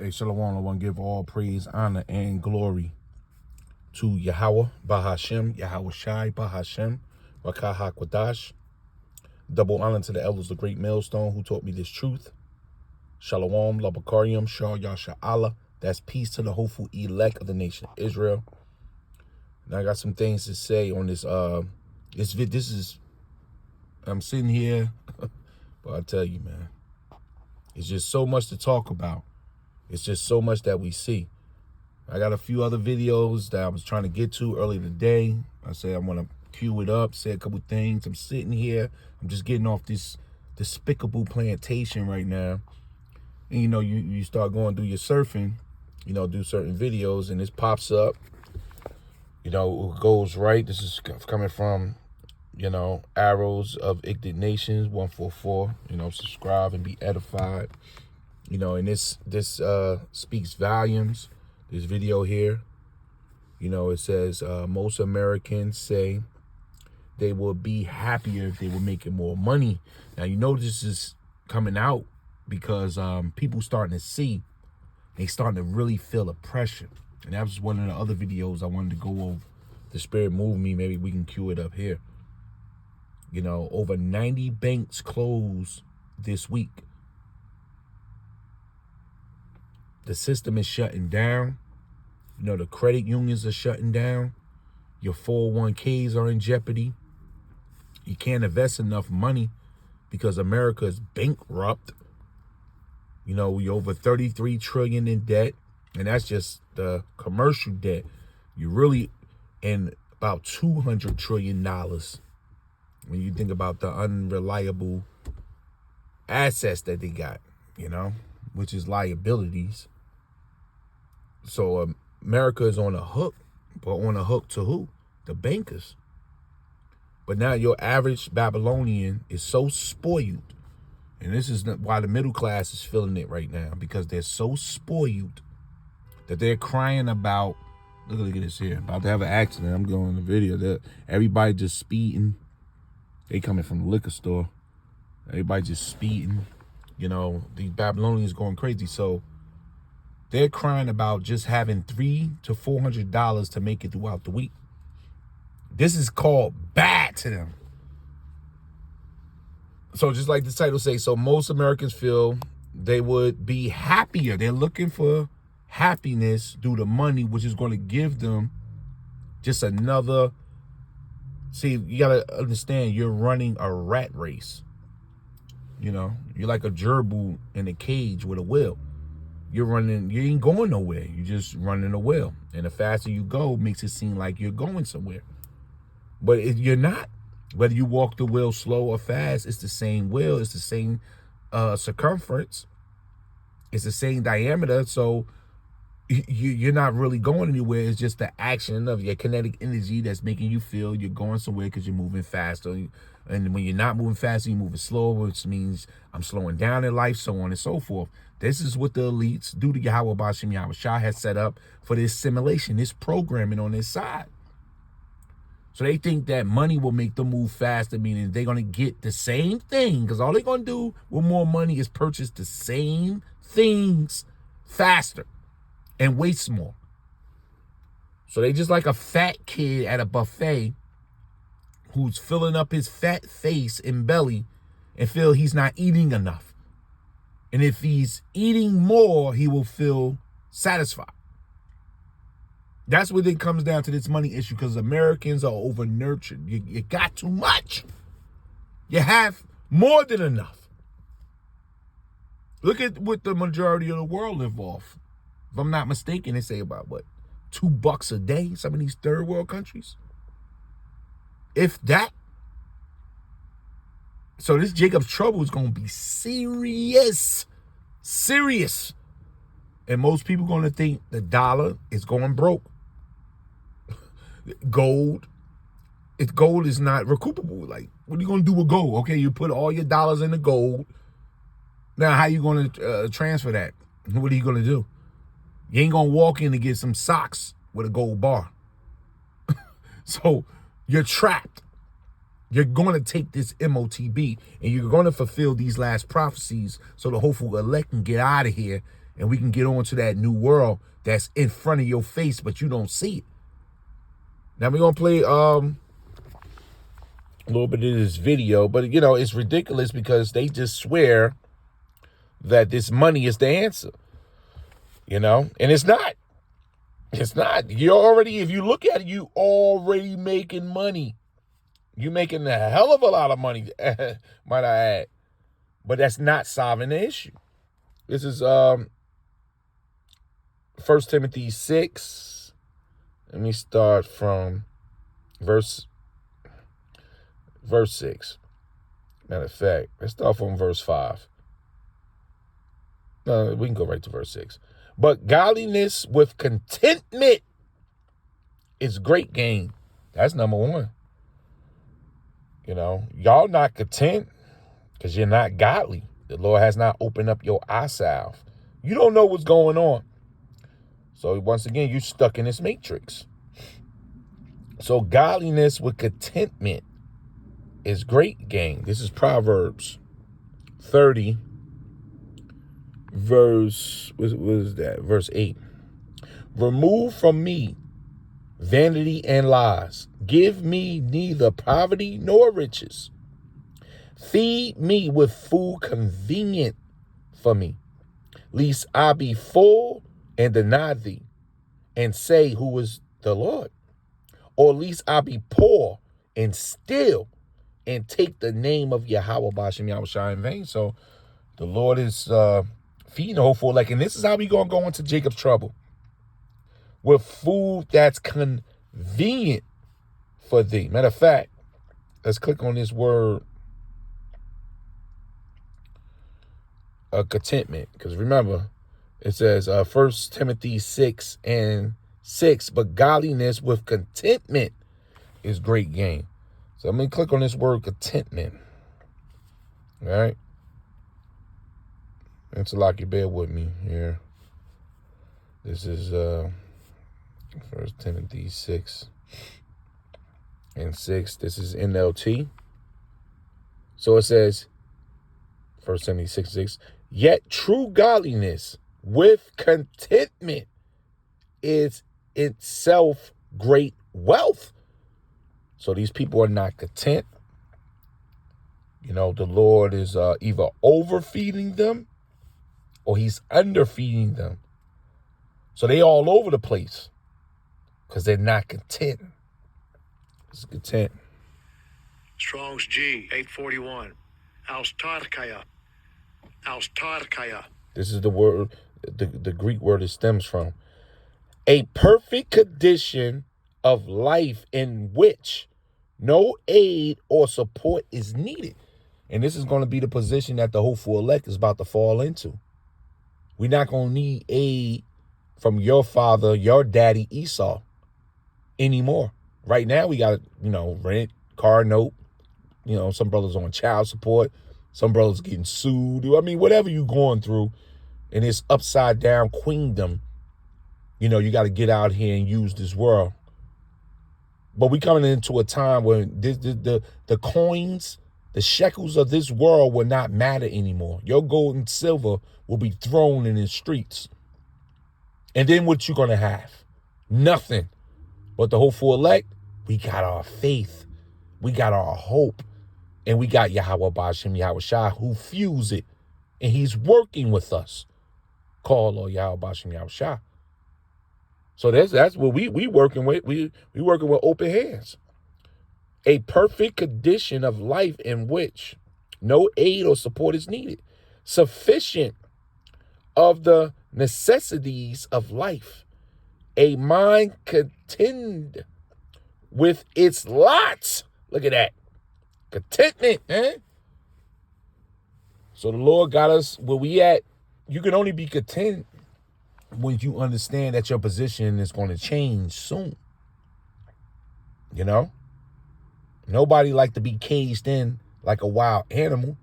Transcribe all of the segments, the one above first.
Hey, Shalom, I want to give all praise, honor, and glory to Yahweh, Bahashem, Yahweh Shai, Bahashem, Rakah HaKodash. Double honor to the elders of Great Millstone who taught me this truth. Shalom, Labakarium, Shah Yasha Allah. That's peace to the hopeful elect of the nation of Israel. Now I got some things to say on this. I'm sitting here, but I tell you, man, it's just so much to talk about. It's just so much that we see. I got a few other videos that I was trying to get to earlier today. I said I want to cue it up, say a couple things. I'm sitting here. I'm just getting off this despicable plantation right now. And, you know, you start going through your surfing, you know, do certain videos, and this pops up. You know, it goes right. This is coming from, you know, Arrows of Ignorant Nations 144. You know, subscribe and be edified. You know, and this speaks volumes. This video here, you know, it says most Americans say they would be happier if they were making more money. Now, you know, this is coming out because people starting to see, they starting to really feel the pressure. And that was one of the other videos I wanted to go over. The Spirit moved me. Maybe we can cue it up here. You know, over 90 banks closed this week. The system is shutting down. You know, the credit unions are shutting down. Your 401ks are in jeopardy. You can't invest enough money because America is bankrupt. You know, we're over 33 trillion in debt, and that's just the commercial debt. You're really in about $200 trillion when you think about the unreliable assets that they got, you know, which is liabilities. So America is on a hook, but on a hook to who? The bankers. But now your average Babylonian is so spoiled, and this is why the middle class is feeling it right now, because they're so spoiled that they're crying about, look at this here, about to have an accident. I'm going in the video that everybody just speeding. They coming from the liquor store. Everybody just speeding. You know, these Babylonians going crazy. So they're crying about just having $300 to $400 to make it throughout the week. This is called bad to them. So just like the title says, so most Americans feel they would be happier. They're looking for happiness due to money, which is going to give them just another. See, you got to understand, you're running a rat race. You know, you're like a gerbil in a cage with a wheel. You're running, you ain't going nowhere. You're just running a wheel. And the faster you go makes it seem like you're going somewhere. But if you're not, whether you walk the wheel slow or fast, it's the same wheel. It's the same circumference. It's the same diameter. So you're not really going anywhere. It's just the action of your kinetic energy that's making you feel you're going somewhere because you're moving faster. And when you're not moving faster, you're moving slower, which means I'm slowing down in life, so on and so forth. This is what the elites, due to Yahweh Bashem Yahweh Shah, has set up for this simulation, this programming on this side. So they think that money will make them move faster, meaning they're going to get the same thing, because all they're going to do with more money is purchase the same things faster and waste more. So they just like a fat kid at a buffet who's filling up his fat face and belly and feel he's not eating enough. And if he's eating more, he will feel satisfied. That's what it comes down to, this money issue, because Americans are over-nurtured. You got too much. You have more than enough. Look at what the majority of the world live off. If I'm not mistaken, they say about, what, $2 a day, some of these third world countries? If that. So this Jacob's trouble is going to be serious. Serious. And most people going to think the dollar is going broke. Gold is not recoupable. Like, what are you going to do with gold? Okay, you put all your dollars in the gold. Now, how you going to transfer that? What are you going to do? You ain't going to walk in and get some socks with a gold bar. So you're trapped. You're going to take this MOTB and you're going to fulfill these last prophecies so the hopeful elect can get out of here and we can get on to that new world that's in front of your face, but you don't see it. Now we're going to play a little bit of this video, but you know, it's ridiculous because they just swear that this money is the answer, you know, and it's not. It's not. You're already, if you look at it, you already making money. You're making a hell of a lot of money, might I add. But that's not solving the issue. This is 1 Timothy 6. Let me start from verse 6. Matter of fact, let's start from verse 5. No, we can go right to verse 6. But godliness with contentment is great gain. That's number one. You know, y'all not content because you're not godly. The Lord has not opened up your eye salve. You don't know what's going on. So once again, you're stuck in this matrix. So godliness with contentment is great gain. This is Proverbs 30, verse, what is that? Verse 8. Remove from me vanity and lies. Give me neither poverty nor riches. Feed me with food convenient for me, lest I be full and deny thee, and say, who is the Lord? Or lest I be poor and steal and take the name of Yahweh Bashem Yahushua in vain. So the Lord is feeding the whole full elect. And this is how we going to go into Jacob's trouble. With food that's convenient for thee. Matter of fact, let's click on this word contentment. Because remember, it says 1 Timothy 6 and 6, but godliness with contentment is great gain. So I'm going to click on this word contentment. All right. And so like you bear with me here. This is 1 Timothy 6 and 6. This is NLT. So it says, 1 Timothy 6 and 6, yet true godliness with contentment is itself great wealth. So these people are not content. You know, the Lord is either overfeeding them or he's underfeeding them. So they all over the place because they're not content. It's content. Strong's G, 841. Austarkaya. Austarkaya. This is the word, the Greek word it stems from. A perfect condition of life in which no aid or support is needed. And this is going to be the position that the hopeful elect is about to fall into. We're not going to need aid from your father, your daddy, Esau, anymore. Right now, we got, you know, rent, car note. You know, some brothers on child support. Some brothers getting sued. I mean, whatever you're going through in this upside down queendom, you know, you got to get out here and use this world. But we coming into a time when the coins, the shekels of this world will not matter anymore. Your gold and silver will be thrown in the streets. And then what you going to have? Nothing. But the hopeful elect, we got our faith. We got our hope. And we got Yahweh Bashem Yahushua who fuse it. And he's working with us. Call or Yahweh Bashem Yahushua. So that's what we working with. We working with open hands. A perfect condition of life in which no aid or support is needed. Sufficient of the necessities of life. A mind content with its lot. Look at that. Contentment, eh? So the Lord got us where we at. You can only be content when you understand that your position is going to change soon. You know? Nobody like to be caged in like a wild animal,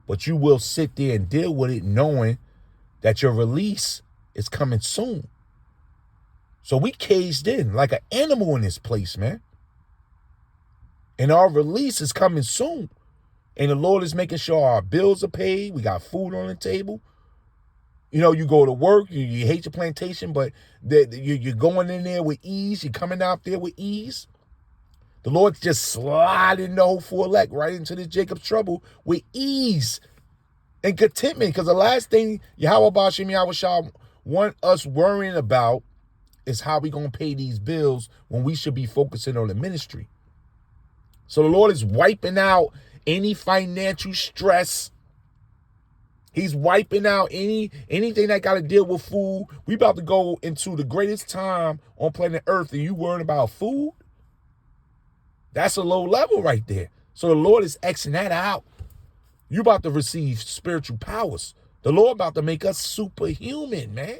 but you will sit there and deal with it knowing that your release is coming soon. So we caged in like an animal in this place, man. And our release is coming soon. And the Lord is making sure our bills are paid. We got food on the table. You know, you go to work, you hate your plantation, but you're going in there with ease. You're coming out there with ease. The Lord's just sliding the hopeful elect right into this Jacob's trouble with ease and contentment. Because the last thing Yahweh Bashim Yahweh Shah want us worrying about is how we going to pay these bills when we should be focusing on the ministry. So the Lord is wiping out any financial stress. He's wiping out anything that got to deal with food. We about to go into the greatest time on planet Earth, and you worrying about food? That's a low level right there. So the Lord is Xing that out. You about to receive spiritual powers. The Lord about to make us superhuman, man.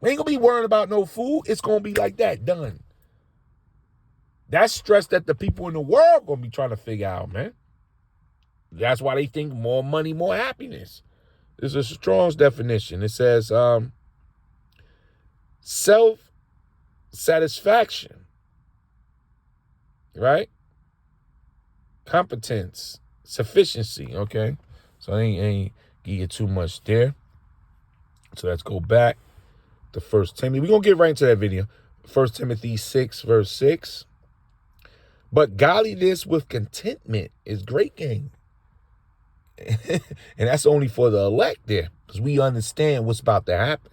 We ain't gonna be worrying about no food. It's gonna be like that, done. That's stress that the people in the world gonna be trying to figure out, man. That's why they think more money, more happiness. This is Strong's definition. It says self-satisfaction, right? Competence, sufficiency, okay? So I ain't give you too much there. So let's go back to 1 Timothy. We're going to get right into that video. 1 Timothy 6, verse 6. But godliness with contentment is great gain. And that's only for the elect there, because we understand what's about to happen.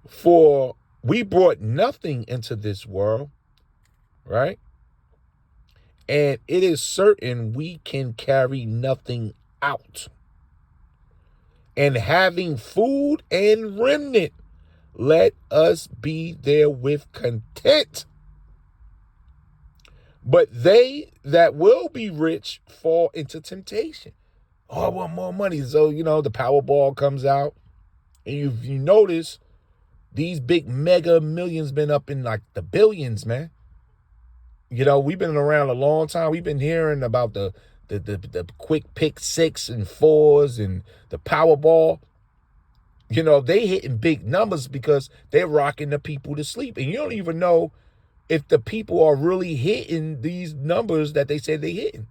For we brought nothing into this world, right? And it is certain we can carry nothing out. And having food and remnant, let us be therewith content. But they that will be rich fall into temptation. Oh, I want more money. So, you know, the Powerball comes out. And you notice these big mega millions been up in like the billions, man. You know, we've been around a long time. We've been hearing about the quick pick 6 and 4s and the Powerball. You know, they hitting big numbers because they're rocking the people to sleep. And you don't even know if the people are really hitting these numbers that they say they're hitting.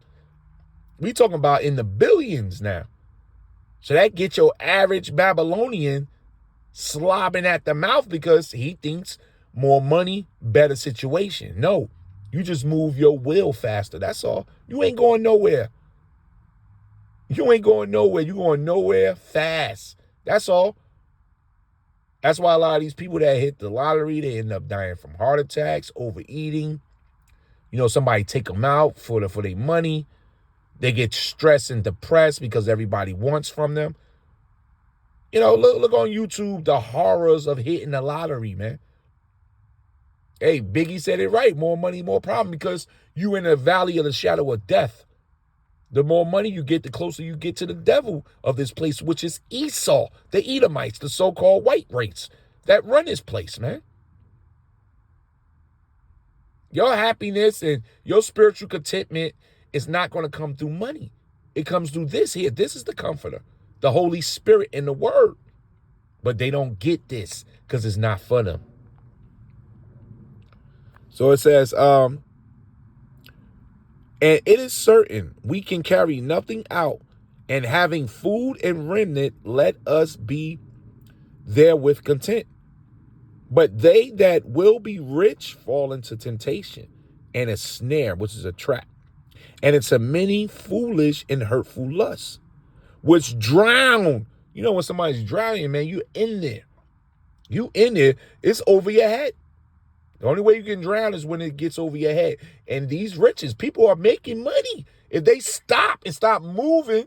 We talking about in the billions now. So that gets your average Babylonian slobbing at the mouth because he thinks more money, better situation. No, you just move your will faster. That's all. You ain't going nowhere. You ain't going nowhere. You going nowhere fast. That's all. That's why a lot of these people that hit the lottery, they end up dying from heart attacks, overeating. You know, somebody take them out for their money. They get stressed and depressed because everybody wants from them. You know, look on YouTube, the horrors of hitting the lottery, man. Hey, Biggie said it right. More money, more problem, because you in a valley of the shadow of death. The more money you get, the closer you get to the devil of this place, which is Esau, the Edomites, the so-called white race that run this place, man. Your happiness and your spiritual contentment is not going to come through money. It comes through this here. This is the comforter, the Holy Spirit and the word. But they don't get this because it's not for them. So it says, and it is certain we can carry nothing out, and having food and remnant, let us be therewith content. But they that will be rich fall into temptation and a snare, which is a trap. And it's a many foolish and hurtful lusts, which drown. You know, when somebody's drowning, man, you in there. You in there, it's over your head. The only way you can drown is when it gets over your head. And these riches, people are making money. If they stop and stop moving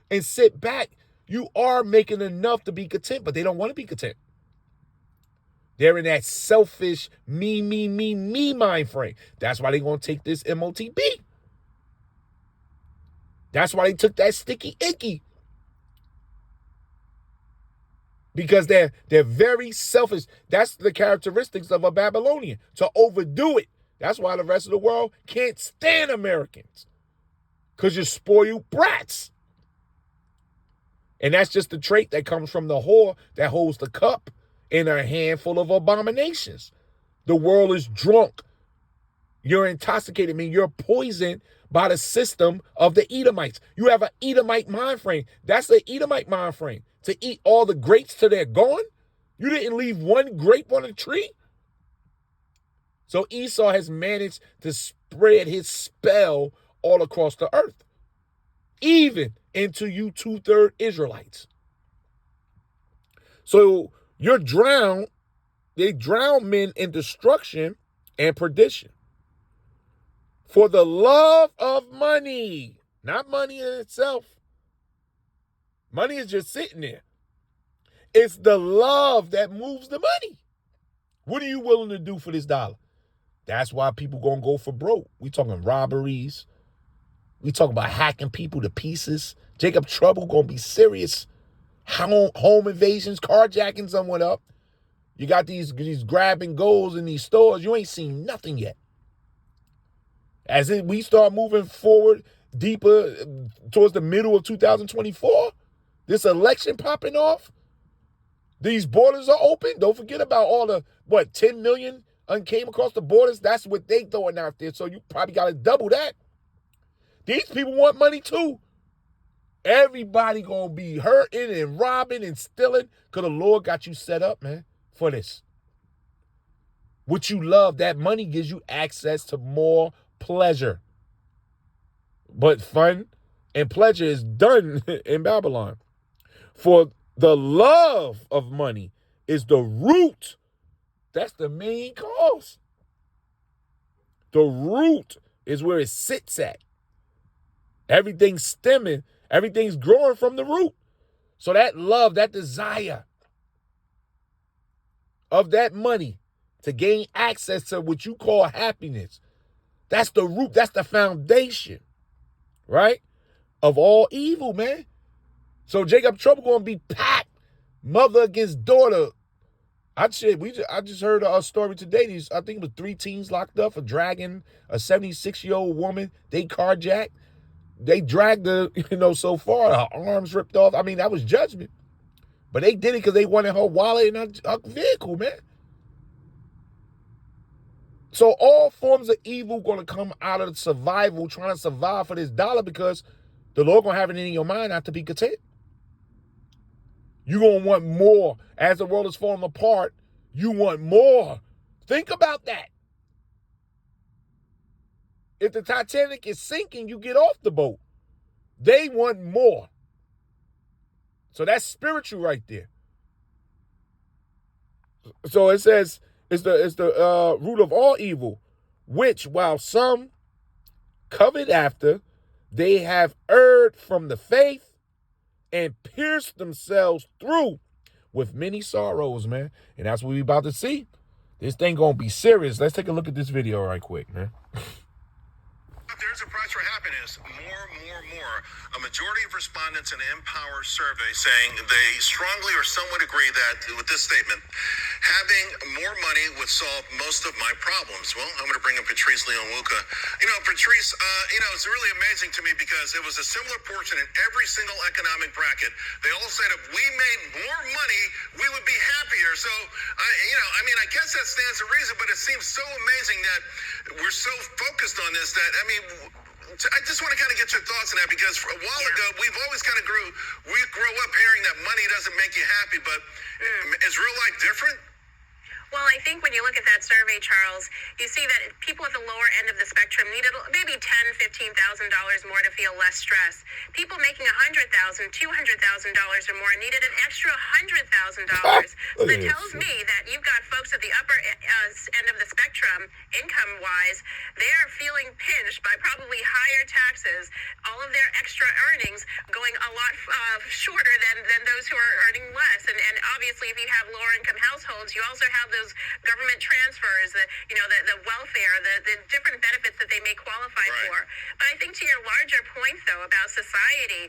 and sit back, you are making enough to be content, but they don't want to be content. They're in that selfish me mind frame. That's why they're going to take this MOTB. That's why they took that sticky icky. Because they're very selfish. That's the characteristics of a Babylonian, to overdo it. That's why the rest of the world can't stand Americans, because you're spoiled brats. And that's just the trait that comes from the whore that holds the cup in her hand full of abominations. The world is drunk. You're intoxicated. I mean, you're poisoned by the system of the Edomites. You have an Edomite mind frame. That's the Edomite mind frame. To eat all the grapes till they're gone? You didn't leave one grape on a tree? So Esau has managed to spread his spell all across the earth, even into you 2/3 Israelites. So you're drowned. They drown men in destruction and perdition for the love of money, not money in itself. Money is just sitting there. It's the love that moves the money. What are you willing to do for this dollar? That's why people gonna go for broke. We talking robberies. We talking about hacking people to pieces. Jacob Trouble gonna be serious. Home invasions, carjacking someone up. You got these grab and goes in these stores. You ain't seen nothing yet. As we start moving forward deeper towards the middle of 2024, this election popping off, these borders are open. Don't forget about all the, 10 million came across the borders. That's what they throwing out there. So you probably got to double that. These people want money too. Everybody going to be hurting and robbing and stealing because the Lord got you set up, man, for this. What you love, that money gives you access to more pleasure. But fun and pleasure is done in Babylon. For the love of money is the root. That's the main cause. The root is where it sits at. Everything's stemming. Everything's growing from the root. So that love, that desire of that money to gain access to what you call happiness, that's the root. That's the foundation, right, of all evil, man. So Jacob Trouble going to be packed, mother against daughter. I just heard a story today. I think it was 3 teens locked up for dragging a 76-year-old woman. They carjacked. They dragged her, so far, her arms ripped off. I mean, that was judgment. But they did it because they wanted her wallet and her vehicle, man. So all forms of evil going to come out of survival, trying to survive for this dollar, because the Lord going to have it in your mind not to be content. You're going to want more. As the world is falling apart, you want more. Think about that. If the Titanic is sinking, you get off the boat. They want more. So that's spiritual right there. So it says it's the root of all evil, which while some covet after, they have erred from the faith and pierced themselves through with many sorrows, man. And that's what we about to see. This thing gonna be serious. Let's take a look at this video right quick, man. There's a price for happiness. More. A majority of respondents in Empower survey saying they strongly or somewhat agree that with this statement, having more money would solve most of my problems. Well, I'm going to bring up Patrice Leon-Luca. Patrice, it's really amazing to me because it was a similar portion in every single economic bracket. They all said if we made more money, we would be happier. So, I guess that stands to reason, but it seems so amazing that we're so focused on this that, I just want to kind of get your thoughts on that, because a while ago, we've always kind of we grow up hearing that money doesn't make you happy, but is real life different? Well, I think when you look at that survey, Charles, you see that people at the lower end of the spectrum needed maybe $10,000, $15,000 more to feel less stress. People making $100,000, $200,000 or more needed an extra $100,000. So that tells me that you've got folks at the upper end of the spectrum, income-wise, they're feeling pinched by probably higher taxes, all of their extra earnings going a lot shorter than those who are earning less. And obviously, if you have lower-income households, you also have those government transfers, the welfare, the different benefits that they may qualify for. But I think to your larger point, though, about society,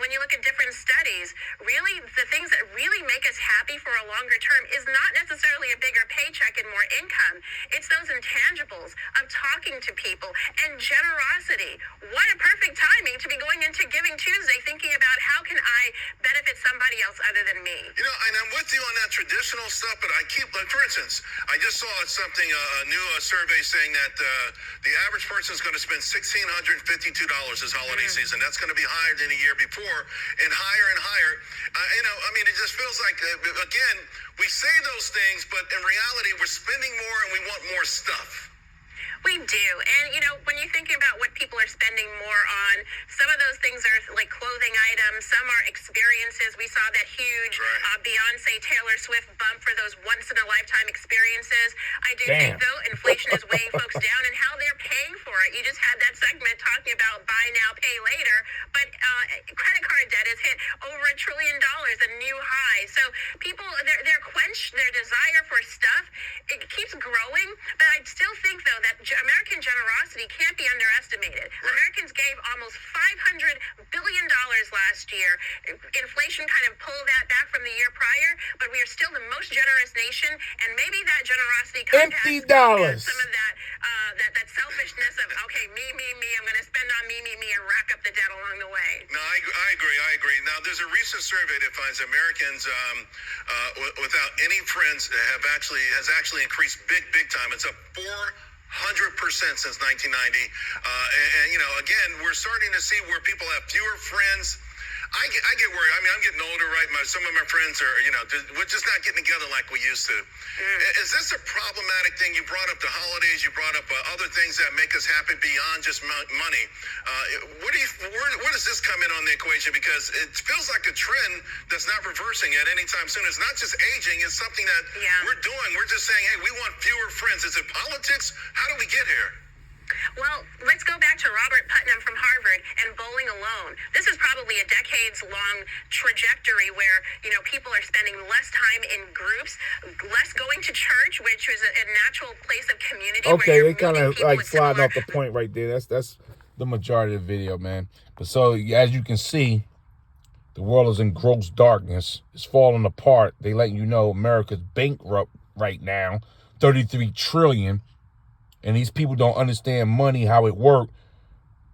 when you look at different studies, really the things that really make us happy for a longer term is not necessarily a bigger paycheck and more income. It's those intangibles of talking to people and generosity. What a perfect timing to be going into Giving Tuesday thinking about how can I benefit somebody else other than me. You know, and I'm with you on that traditional stuff, but I keep, like, for instance, I just saw something, a new survey saying that the average person is going to spend $1,652 this holiday season. That's going to be higher than the year before, and higher and higher. You know, I mean, it just feels like, again, we say those things, but in reality, we're spending more and we want more stuff. We do. And, you know, when you're thinking about what people are spending more on, some of those things are like clothing items. Some are experiences. We saw that huge Beyonce, Taylor Swift bump for those once-in-a-lifetime experiences. I do think, though, inflation is weighing folks down and how they're paying for it. You just had that segment talking about buy now, pay later. But credit card debt has hit over $1 trillion, a new high. So people, they're quenched, their desire for stuff, it keeps growing. But I still think, though, that American generosity can't be underestimated. Americans gave almost $500 billion last year. Inflation kind of pulled that back from the year prior, but we are still the most generous nation, and maybe that generosity comes Empty dollars. some of that that selfishness of, okay, me, I'm going to spend on me, and rack up the debt along the way. No, I agree. Now, there's a recent survey that finds Americans without any friends has actually increased big time. It's up 400% since 1990. And, you know, again, we're starting to see where people have fewer friends. I get worried. I mean, I'm getting older, right? Some of my friends are, you know, we're just not getting together like we used to. Is this a problematic thing? You brought up the holidays. You brought up other things that make us happy beyond just money. Where does this come in on the equation? Because it feels like a trend that's not reversing at any time soon. It's not just aging. It's something that we're doing. We're just saying, hey, we want fewer friends. Is it politics? How do we get here? Well, let's go back to Robert Putnam from Harvard and bowling alone. This is probably a decades-long trajectory where, you know, people are spending less time in groups, less going to church, which is a natural place of community. Okay, they kind of like sliding off the point right there. That's the majority of the video, man. But so, as you can see, the world is in gross darkness. It's falling apart. They letting you know America's bankrupt right now, $33 trillion. And these people don't understand money, how it works,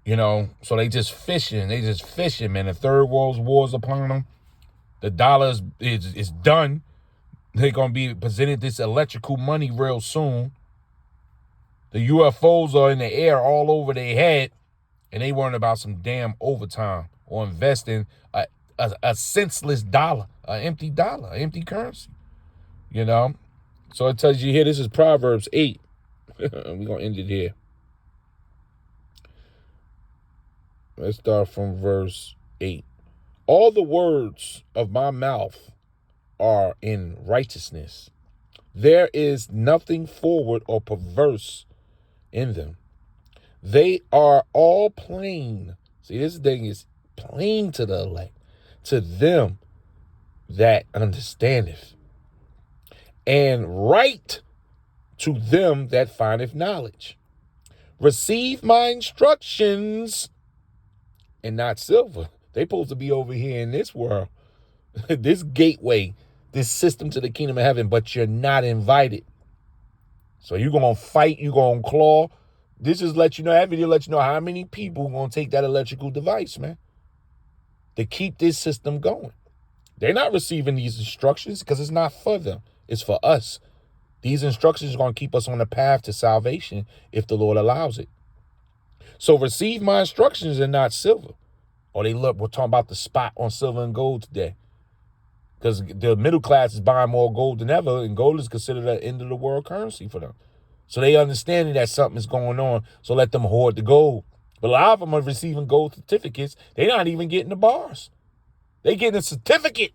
you know. So they just fishing. Man. The third world war's upon them. The dollar is done. They're going to be presented this electrical money real soon. The UFOs are in the air all over their head. And they worrying about some damn overtime or investing a senseless dollar, an empty currency, you know. So it tells you here, this is Proverbs 8. We're going to end it here. Let's start from verse 8. All the words of my mouth are in righteousness. There is nothing forward or perverse in them. They are all plain. See, this thing is plain to the elect, to them that understandeth, and right to them that findeth knowledge. Receive my instructions, and not silver. They supposed to be over here in this world, this gateway, this system to the kingdom of heaven, but you're not invited. So you're going to fight, you're going to claw. This is let you know, that video let you know how many people are going to take that electrical device, man, to keep this system going. They're not receiving these instructions because it's not for them. It's for us. These instructions are going to keep us on the path to salvation if the Lord allows it. So receive my instructions and not silver. Or we're talking about the spot on silver and gold today. Because the middle class is buying more gold than ever, and gold is considered an end of the world currency for them. So they understanding that something is going on, so let them hoard the gold. But a lot of them are receiving gold certificates. They're not even getting the bars. They're getting a certificate.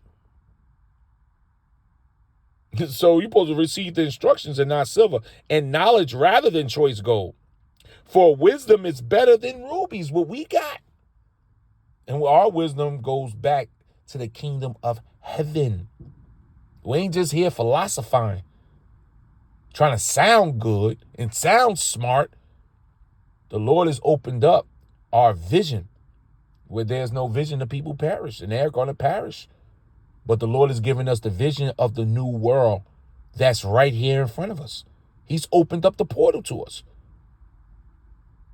So you're supposed to receive the instructions and not silver, and knowledge rather than choice gold. For wisdom is better than rubies, what we got. And our wisdom goes back to the kingdom of heaven. We ain't just here philosophizing, trying to sound good and sound smart. The Lord has opened up our vision. Where there's no vision, the people perish, and they're going to perish. But the Lord is giving us the vision of the new world that's right here in front of us. He's opened up the portal to us.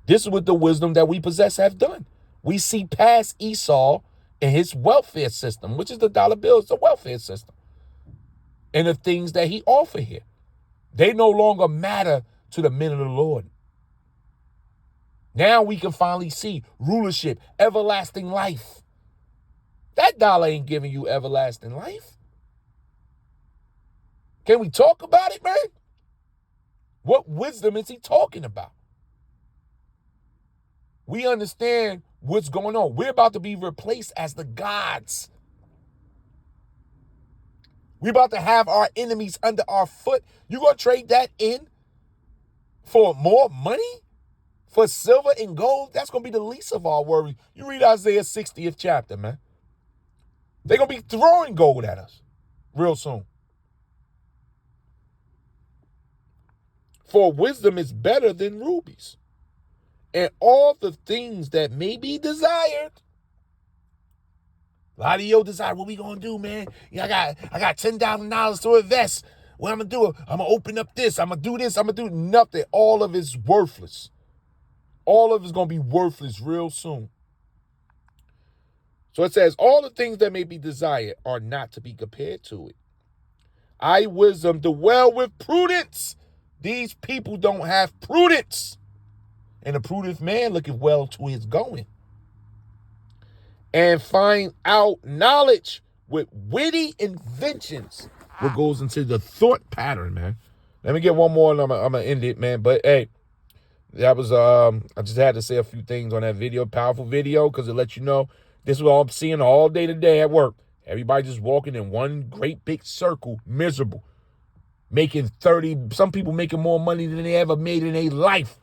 This is what the wisdom that we possess have done. We see past Esau and his welfare system, which is the dollar bill. It's a welfare system. And the things that he offered here. They no longer matter to the men of the Lord. Now we can finally see rulership, everlasting life. That dollar ain't giving you everlasting life. Can we talk about it, man? What wisdom is he talking about? We understand what's going on. We're about to be replaced as the gods. We're about to have our enemies under our foot. You gonna trade that in for more money? For silver and gold? That's gonna be the least of our worries. You read Isaiah 60th chapter, man. They're gonna be throwing gold at us real soon. For wisdom is better than rubies, and all the things that may be desired. A lot of your desire, what we gonna do, man? Yeah, I got $10,000 to invest. What I'm gonna do? I'm gonna open up this. I'm gonna do this. I'm gonna do nothing. All of it's worthless. All of it's gonna be worthless real soon. So it says, all the things that may be desired are not to be compared to it. I, wisdom, dwell with prudence. These people don't have prudence. And a prudent man looketh well to his going. And find out knowledge with witty inventions. What goes into the thought pattern, man. Let me get one more and I'm gonna end it, man. But hey, that was I just had to say a few things on that video. Powerful video, because it lets you know this is what I'm seeing all day today at work. Everybody just walking in one great big circle, miserable. Making 30, some people making more money than they ever made in their life.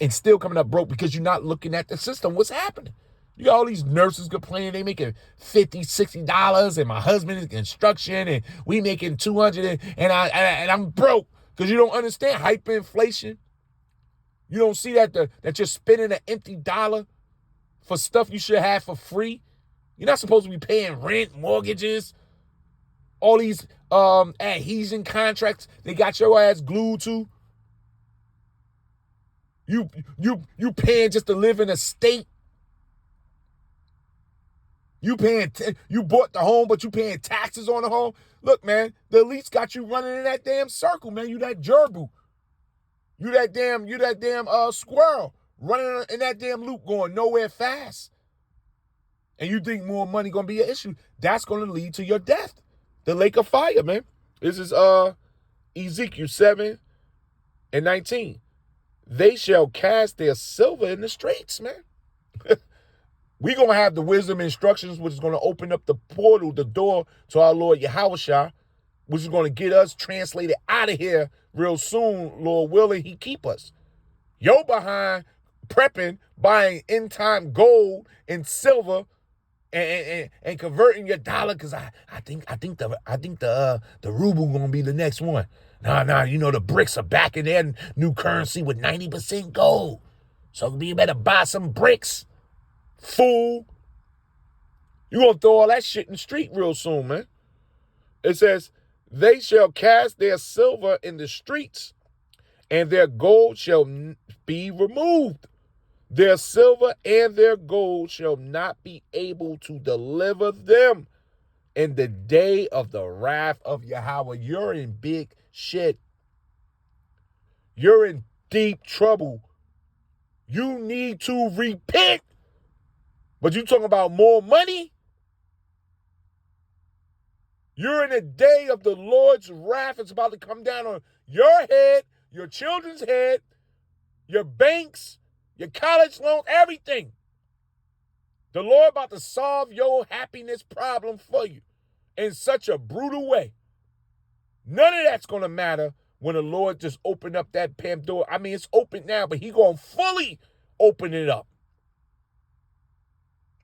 And still coming up broke because you're not looking at the system. What's happening? You got all these nurses complaining they making $50, $60, and my husband is construction, and we making $200, and I'm broke because you don't understand hyperinflation. You don't see that you're spending an empty dollar for stuff you should have for free. You're not supposed to be paying rent, mortgages, all these adhesion contracts they got your ass glued to. You paying just to live in a state. You bought the home, but you paying taxes on the home. Look, man, the elites got you running in that damn circle, man. You that gerbil. You that damn squirrel running in that damn loop going nowhere fast. And you think more money gonna be an issue. That's gonna lead to your death. The lake of fire, man. This is Ezekiel 7:19. They shall cast their silver in the streets, man. We're going to have the wisdom instructions, which is going to open up the portal, the door to our Lord Yahushua, which is going to get us translated out of here real soon, Lord willing, he keep us. Yo behind prepping, buying end-time gold and silver and converting your dollar, because I think the ruble going to be the next one. Nah, you know the bricks are back in their new currency with 90% gold. So you better buy some bricks. Fool. You gonna throw all that shit in the street real soon, man. It says, they shall cast their silver in the streets, and their gold shall be removed. Their silver and their gold shall not be able to deliver them in the day of the wrath of Yahweh. You're in big shit. You're in deep trouble. You need to repent. But you talking about more money? You're in a day of the Lord's wrath. It's about to come down on your head, your children's head, your banks, your college loan, everything. The Lord about to solve your happiness problem for you in such a brutal way. None of that's going to matter when the Lord just opened up that Pandora. I mean, it's open now, but he going to fully open it up.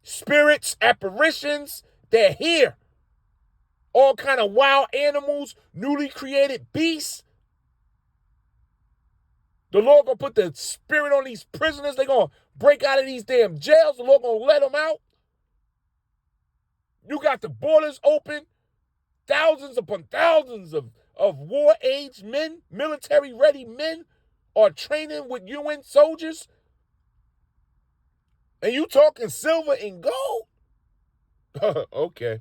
Spirits, apparitions, they're here. All kind of wild animals, newly created beasts. The Lord going to put the spirit on these prisoners. They're going to break out of these damn jails. The Lord going to let them out. You got the borders open. thousands upon thousands of war-age men, military-ready men are training with UN soldiers. And you talking silver and gold? Okay.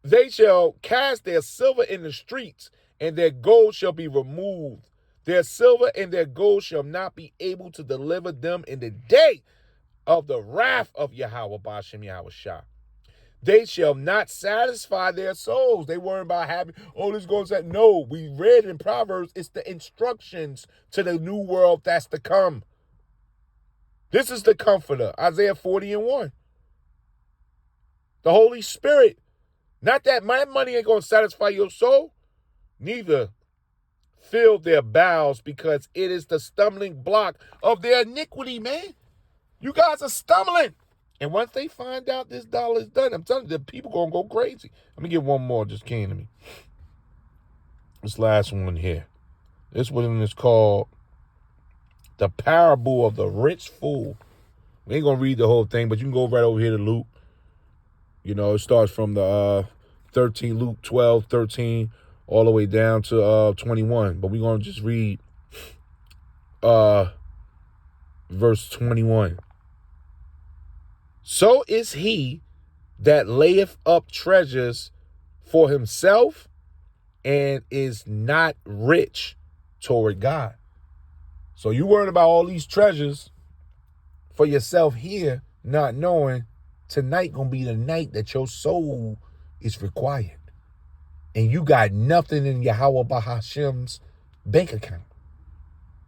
They shall cast their silver in the streets, and their gold shall be removed. Their silver and their gold shall not be able to deliver them in the day of the wrath of Yahweh Ba'ashem Yahweh Shah. They shall not satisfy their souls. They weren't about having, this is going to say, no, we read in Proverbs, it's the instructions to the new world that's to come. This is the comforter, Isaiah 40:1. The Holy Spirit. Not that my money ain't going to satisfy your soul. Neither fill their bowels, because it is the stumbling block of their iniquity, man. You guys are stumbling. And once they find out this dollar is done, I'm telling you, the people going to go crazy. Let me get one more just came to me. This last one here. This one is called The Parable of the Rich Fool. We ain't going to read the whole thing, but you can go right over here to Luke. You know, it starts from the 13, Luke 12, 13, all the way down to 21. But we're going to just read verse 21. So is he that layeth up treasures for himself and is not rich toward God. So you worrying about all these treasures for yourself here, not knowing tonight gonna be the night that your soul is required. And you got nothing in Yahweh Bahashem's bank account.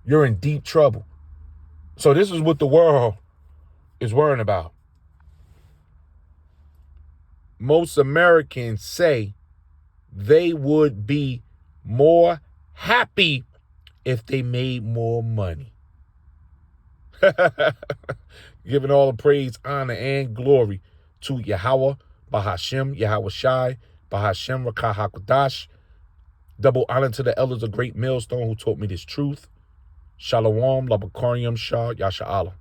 You're in deep trouble. So this is what the world is worrying about. Most Americans say they would be more happy if they made more money. Giving all the praise, honor, and glory to Yahweh, Bahashem, Yahweh Shai, Bahashem, Rakah HaKodash. Double honor to the elders of Great Millstone who taught me this truth. Shalom, Labakariam Shah, Yasha Allah.